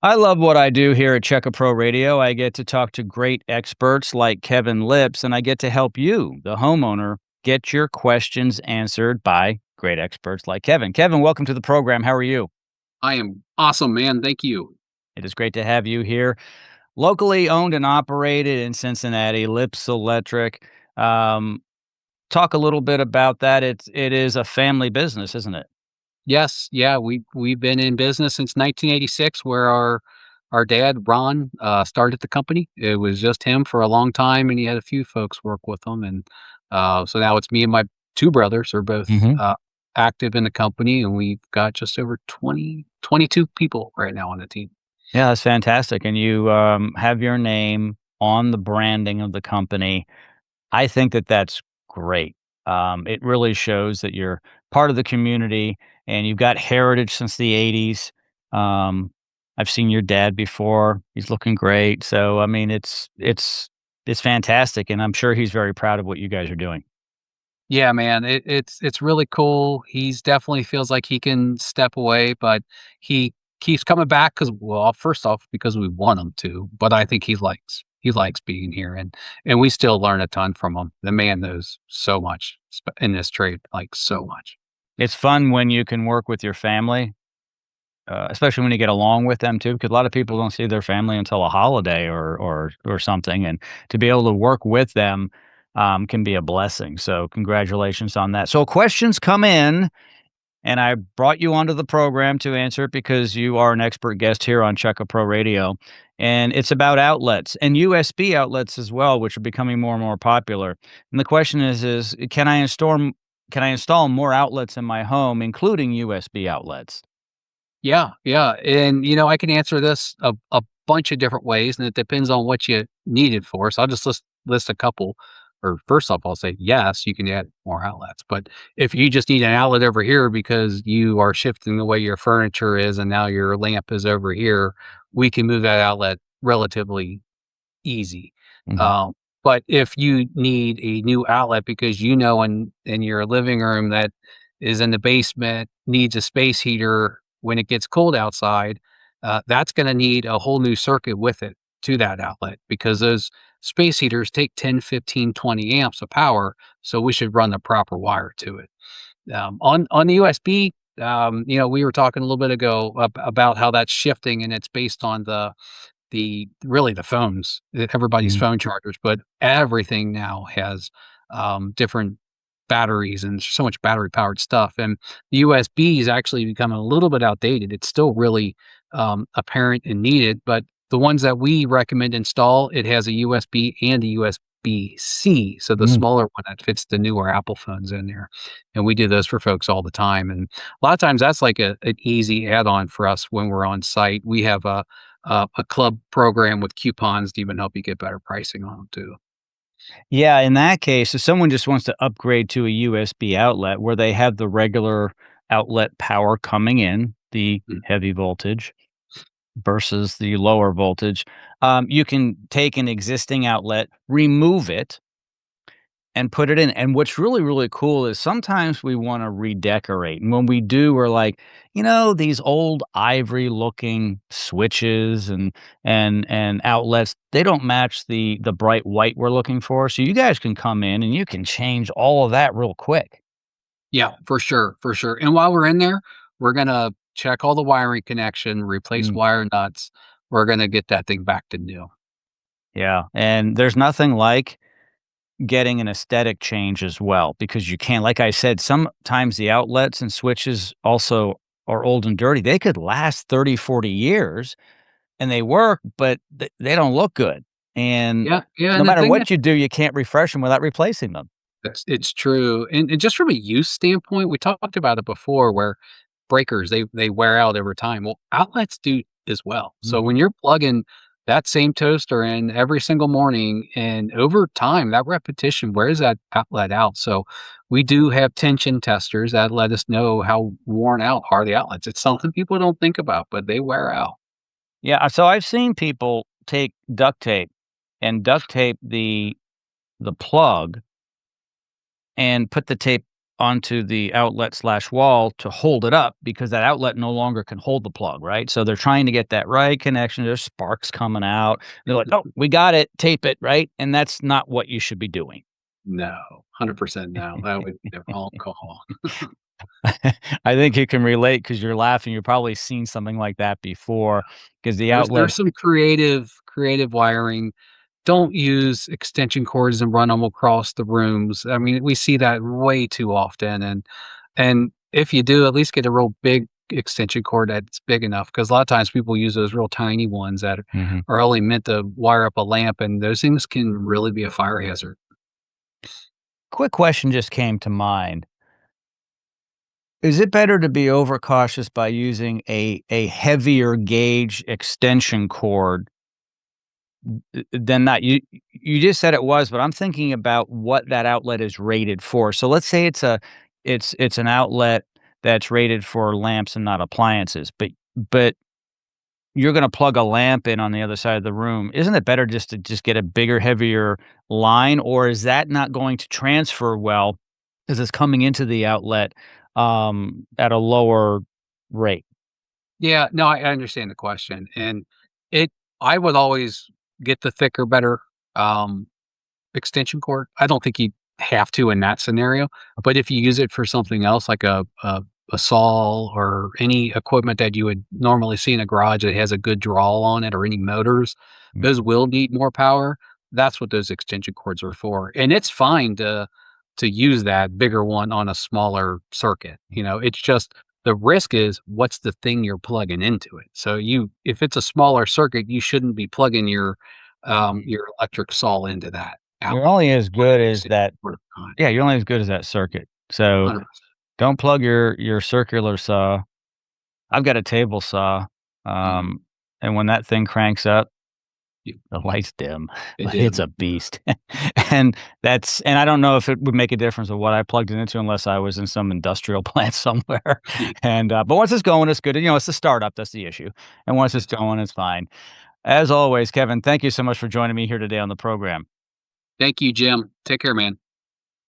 I love what I do here at Checka Pro Radio. I get to talk to great experts like Kevin Lips, and I get to help you, the homeowner, get your questions answered by great experts like Kevin. Kevin, welcome to the program. How are you? I am awesome, man. Thank you. It is great to have you here. Locally owned and operated in Cincinnati, Lips Electric. Um, Talk a little bit about that. It is a family business, isn't it? Yes, yeah, we've been in business since 1986, where our dad Ron started the company. It was just him for a long time, and he had a few folks work with him, and so now it's me and my two brothers are both Hmm. active in the company, and we've got just over 22 people right now on the team. Yeah, that's fantastic. And you have your name on the branding of the company. I think that that's great. It really shows that you're part of the community and you've got heritage since the '80s. Um, I've seen your dad before. He's looking great. So, I mean, it's fantastic, and I'm sure he's very proud of what you guys are doing. Yeah, man, it's really cool. He's definitely feels like he can step away, but he keeps coming back because, well, first off, because we want him to, but I think he likes being here, and we still learn a ton from him. The man knows so much in this trade, like so much. It's fun when you can work with your family, especially when you get along with them too, because a lot of people don't see their family until a holiday or something, and to be able to work with them can be a blessing. So congratulations on that. So questions come in, and I brought you onto the program to answer it because you are an expert guest here on Checka Pro Radio, and it's about outlets and USB outlets as well, which are becoming more and more popular. And the question is can I install more outlets in my home, including USB outlets? Yeah, yeah, and, I can answer this a bunch of different ways, and it depends on what you need it for, so I'll just list a couple. Or first off, I'll say, yes, you can add more outlets, but if you just need an outlet over here because you are shifting the way your furniture is and now your lamp is over here, we can move that outlet relatively easy. Mhm. Um, but if you need a new outlet because in your living room that is in the basement needs a space heater when it gets cold outside, that's going to need a whole new circuit with it to that outlet because those space heaters take 10, 15, 20 amps of power. So we should run the proper wire to it. On the USB, we were talking a little bit ago about how that's shifting, and it's based on the phones, everybody's Mhm. phone chargers, but everything now has, different batteries and so much battery powered stuff, and the USB is actually becoming a little bit outdated. It's still really, apparent and needed, but the ones that we recommend install, it has a USB and a USB-C, so the Mm. smaller one that fits the newer Apple phones in there, and we do those for folks all the time, and a lot of times that's like an easy add-on for us when we're on site. We have a club program with coupons to even help you get better pricing on them too. Yeah, in that case, if someone just wants to upgrade to a USB outlet where they have the regular outlet power coming in, the Mm. heavy voltage versus the lower voltage, you can take an existing outlet, remove it, and put it in. And what's really, really cool is sometimes we want to redecorate. And when we do, we're like, these old ivory looking switches and outlets, they don't match the bright white we're looking for. So you guys can come in and you can change all of that real quick. Yeah, for sure, for sure. And while we're in there, we're gonna check all the wiring connection, replace Mm, wire nuts. We're gonna get that thing back to new. yeah. And there's nothing like getting an aesthetic change as well because you can't, like I said, sometimes the outlets and switches also are old and dirty. They could last 30, 40 years and they work, but they don't look good, and Yeah, yeah, no and the matter thing what you do, you can't refresh them without replacing them. it's true. And just from a use standpoint, we talked about it before where breakers, they wear out over time. Well, outlets do as well. So Mhm. when you're plugging that same toaster in every single morning and over time, that repetition wears that outlet out. So we do have tension testers that let us know how worn out are the outlets. It's something people don't think about, but they wear out. Yeah, so I've seen people take duct tape and duct tape the plug and put the tape onto the outlet/wall to hold it up because that outlet no longer can hold the plug, right? So they're trying to get that right connection. There's sparks coming out. They're like, "Oh, we got it. Tape it," right? And that's not what you should be doing. No, 100% no, that would be the wrong call. I think you can relate because you're laughing. You've probably seen something like that before because the outlet. There's some creative wiring. Don't use extension cords and run them across the rooms. I mean, we see that way too often, and if you do, at least get a real big extension cord that's big enough. Because a lot of times people use those real tiny ones that Mhm. are only meant to wire up a lamp, and those things can really be a fire hazard. Quick question just came to mind. Is it better to be overcautious by using a heavier gauge extension cord than not? You just said it was, but I'm thinking about what that outlet is rated for. So let's say it's an outlet that's rated for lamps and not appliances, but you're gonna plug a lamp in on the other side of the room. Isn't it better just to just get a bigger, heavier line, or is that not going to transfer well because it's coming into the outlet, at a lower rate? Yeah, no, I understand the question, and it I would always get the thicker, better, um, extension cord. I don't think you have to in that scenario, but if you use it for something else like a saw or any equipment that you would normally see in a garage that has a good draw on it or any motors, Mm, those will need more power. That's what those extension cords are for. And it's fine to use that bigger one on a smaller circuit. It's just the risk is what's the thing you're plugging into it. So if it's a smaller circuit, you shouldn't be plugging your electric saw into that you're outlet. only You as want good an as extension that. cord of kind. Yeah, you're only as good as that circuit. So, 100%. don't plug your circular saw. I've got a table saw, Mhm. um, and when that thing cranks up, You the light's dim, it but it's dim. a beast. And I don't know if it would make a difference of what I plugged it into unless I was in some industrial plant somewhere. But once it's going, it's good. It's the startup, that's the issue. And once it's Yes. going, it's fine. As always, Kevin, thank you so much for joining me here today on the program. Thank you, Jim. Take care, man.